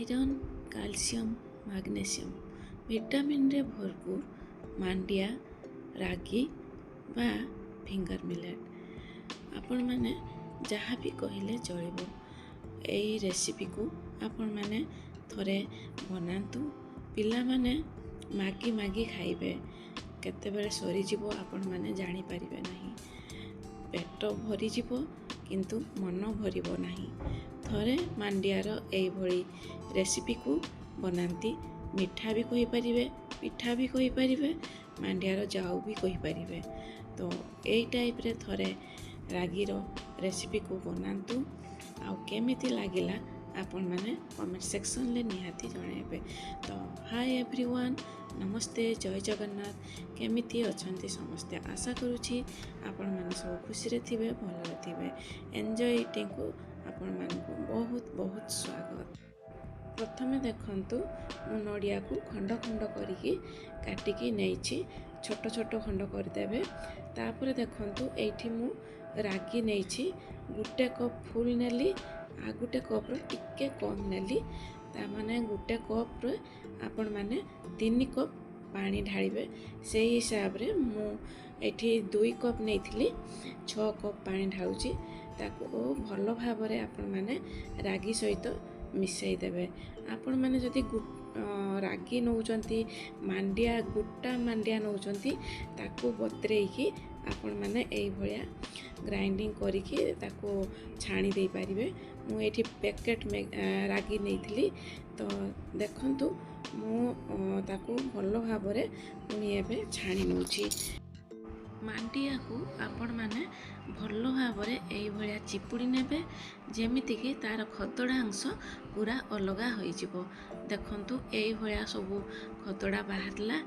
Iron calcium magnesium vitamin रे भरपूर मांडिया रागी बा फिंगर मिलेट आपण मैंने जहाँ भी कहले चलो यही रेसिपी को आपण मैंने थोड़े बनातु पिला माने मागी मागी खाइबे केतेबेले सरीजिवो आपण मैंने जानी पारिबे नहीं पेट भरीजिवो किंतु मन भरिबो नहीं थरे मांडियार एई भली रेसिपी को बनाती मिठा भी कहि परिबे पिठा भी कहि परिबे मांडियार जाऊ भी कहि परिबे तो एई टाइप रे थरे रागीर रेसिपी को बनातु आ केमिति लागिला आपण माने कमेंट सेक्शन ले निहाती जणाइबे। तो हाय एवरीवन नमस्ते जय जगन्नाथ केमिति अछंती समस्ते आशा करूछि आपण माने सब खुशी रे थिबे भल रे थिबे एन्जॉय ईटिंग को आपण मानकु बहुत बहुत स्वागत। प्रथमे देखंतु मु नडिया को खंड खंड करिकी काटिकी नेइछि छोट छोट खंड करदेबे तापर देखंतु एठी मु रागी नेइछि गुटे कप फुल नेली आ गुटे कप रो टिके कम नेली ता माने गुटे कप रो आपण माने 3 कप पानी ढाळिबे से हिसाब रे मु एठी 2 कप नेइथिली 6 कप पानी ढाळुची ताको भल भाव रे आपण माने रागी सहित मिसई देबे। आपण माने जदि रागी नौचंती मांडिया गुट्टा मांडिया नौचंती ताको बतरेकी आपण माने एई भलिया ग्राइंडिंग करिकी ताको छाणी दे पारिबे। मु एठी पैकेट में रागी नेइथिली तो देखंतु मु ताको भल भाव रे पुनी एबे छाणी नउची। मांडिया को आपण माने भल भाव रे एई भलिया चिपुड़ी नेबे जेमिति कि तार खतड़ा अंश पूरा अलगा होई जिवो। देखंतु एई भलिया सब खतड़ा बाहरला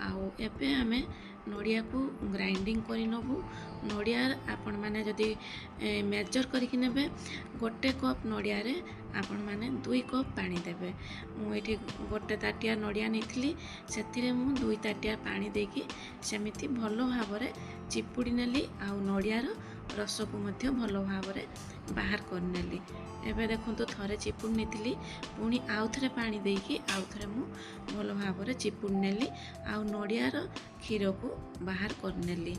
आउ एबे हमें नडिया को ग्राइंडिंग करि नबु। नडिया आपण माने जदि मेजर करिकि नेबे गोटे कप नडिया रे आपण माने 2 कप पानी देबे। मु एठी गोटे ताटिया नडिया नेथिली सेथिरे मु 2 ताटिया पानी देकी सेमिति भलो भाव रे चिपुड़ी नेली आउ नडिया रो रस को मध्य भलो भाव रे बाहर कर नेली। एबे देखंतु थरे चिपुड़ नेथिली पुनी आउ थरे पानी देकी आउ थरे मु भलो भाव रे चिपुड़ नेली आउ नडिया रो क्षीर को बाहर कर नेली।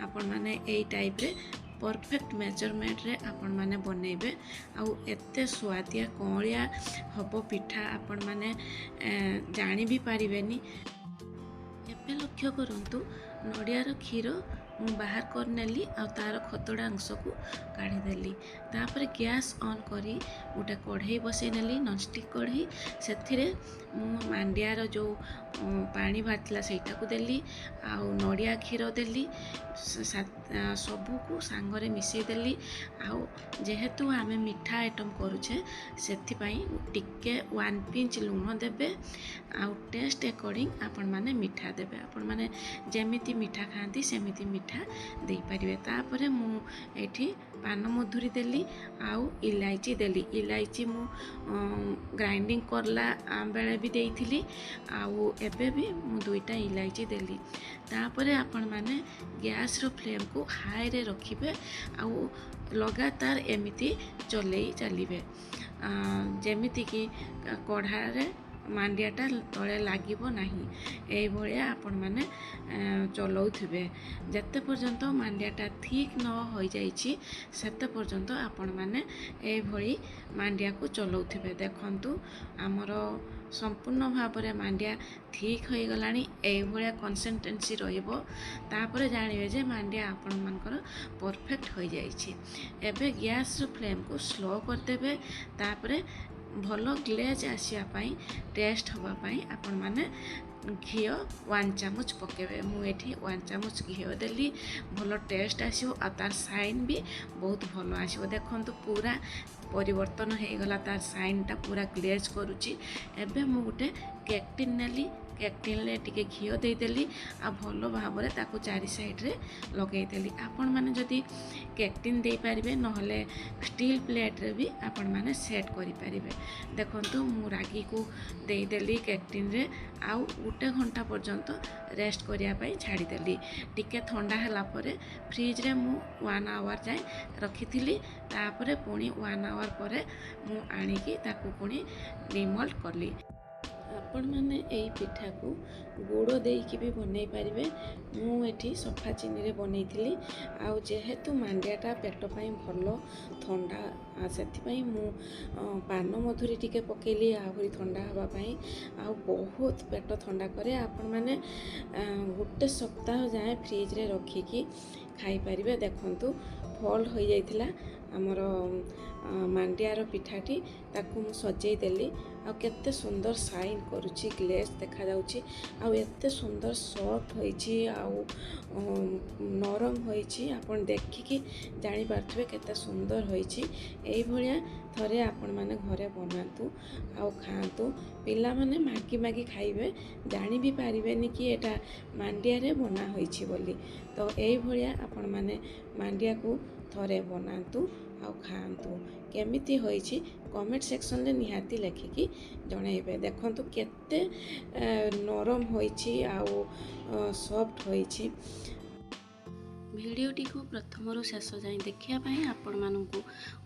आपण माने एई टाइप रे परफेक्ट मेजरमेंट रे आपण माने बनेबे आउ एते स्वादिया कोलिया हबो पिठा आपण माने जानि भी पारिबेनी। एबे लक्ष्य करंतु नडियार क्षीर मु बाहर कर नेली आ तार खतड़ा अंश को काढ़ी देली। तापर गैस ऑन करी गोटे कढ़ई बसई नेली नॉनस्टिक कढ़ई सेथिरे मु मांडियार जो पानी बाहरला सेटा को देली आउ नडिया क्षीर देली सबू को सांगरे मिसई देली। आउ जेहेतु आमे मीठा आइटम करूछे सेथि पई टिके 1 पिंच लूण देबे आउ टेस्ट अकॉर्डिंग आपण माने मीठा देबे। आपण माने जेमिति मीठा खांती सेमिति मीठा दे पारिबे। तापरे मु एठी पान मधुरी देली आउ इलायची देली। इलायची मु ग्राइंडिंग करला बेले भी देइथिली आउ एबे भी मु 2टा इलायची देली। तापरे आपण माने गैस रो फ्लेम को हाई रे रखिबे आउ लगातार एमिति चलेई चलिबे जेमिति कि कढ़ा रे मांडियाटा तले लागिबो नहीं एई भलिया आपण माने चलाउथिबे। जते पर्यंत मांडियाटा ठीक न होई जाईछि सेते पर्यंत आपण माने एई भली मांडिया को चलाउथिबे। देखंतु हमरो संपूर्ण भाव रे मांडिया ठीक होई गलानी एई भलिया कंसिस्टेंसी रहइबो तापरे जानिबे जे मांडिया आपण मानकर परफेक्ट होई जाईछि। एबे गैस रो फ्लेम को स्लो कर देबे तापरे भलो ग्लेज आसिया पाई टेस्ट हवा पाई आपण माने घी 1 चामच पकेबे। मु एठी 1 चामच घी देली भलो टेस्ट आसियो आ तार साइन भी बहुत भलो आसियो। देखंतु पूरा परिवर्तन हे गला तार साइन ता पूरा ग्लेज करूची। एबे मु गुटे केक टिन नेली केक टिन टिके घी देदेली आ भल भाव ताकू चारि साइड रे लगेदेली। आपण मैंने जदि केक टिन दे पारिबे नहले स्टील प्लेट रे भी आपण मैंने सेट करि पारिबे। देखंतु मु रागी को देदेली केक टिन रे आउ गोटे घंटा पर्यंत रेस्ट करिया पई छाड़ी देली। टिके ठंडा हला परे फ्रिज रे मु 1 आवर जाए रखिथिली। तापरे पुणी 1 आवर परे मु आनिकी ताकू पुणी डिमोल्ड करली। आपण मैंने यही पिठा को गुड़ देकी भी बनई पारे। मुझे सफा चीनी रे बनई आउ जेहेतु मांडियाटा पेट पाई भल ठंडा से पान मधुरी टिके पकेली आहरी ठंडा हाँपाई आ बहुत पेट ठंडा करे। आपण मैंने गोटे सप्ताह जाए फ्रिज रे रखिकी खाई पारिबे। देखंतु फल हो जाइथिला आमर मांडियार पिठाटी ताकू मु सजेई देली आ केते सुंदर साइन करुची ग्लेज देखा जाउची आ एते सुंदर सॉफ्ट होईची आ नरम होईची। आपण देखिकी जानि पारथबे केते सुंदर होईची। एई भलिया थरे आपण माने घरे बनातु आ खातु। पिला माने मागी मागी खाइबे जानि भी पारिबेनी कि एटा मांडिया रे बना होईची बोली। तो एई भलिया आपण माने मांडिया को थरे बनातु आ खातु। केमिति होईची कमेंट सेक्शन रे निहाती लिखिकी जणाइबे। देखंतु केते नरम होईची आ सॉफ्ट होईची। भिडियोटी को प्रथम शेष जाए देखिया आपण मानकु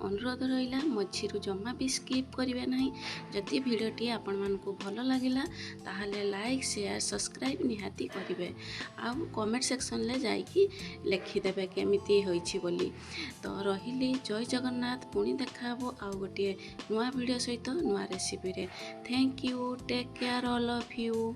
अनुरोध रहिला मझिरु जमा भी स्किप करिवे नाही। जदि भिडियोटी आपण मानकु भल लागिला ताहाले लाइक शेयर सब्सक्राइब निहाती करिवे आ कमेंट सेक्शन ले जाइकी लिखि देबे केमिति होईची बोली। तो रहिली जय जगन्नाथ। पुणी देखाबो आ गोटे नुआ वीडियो सहित नुआ रेसिपी रे। Thank you take care all of you.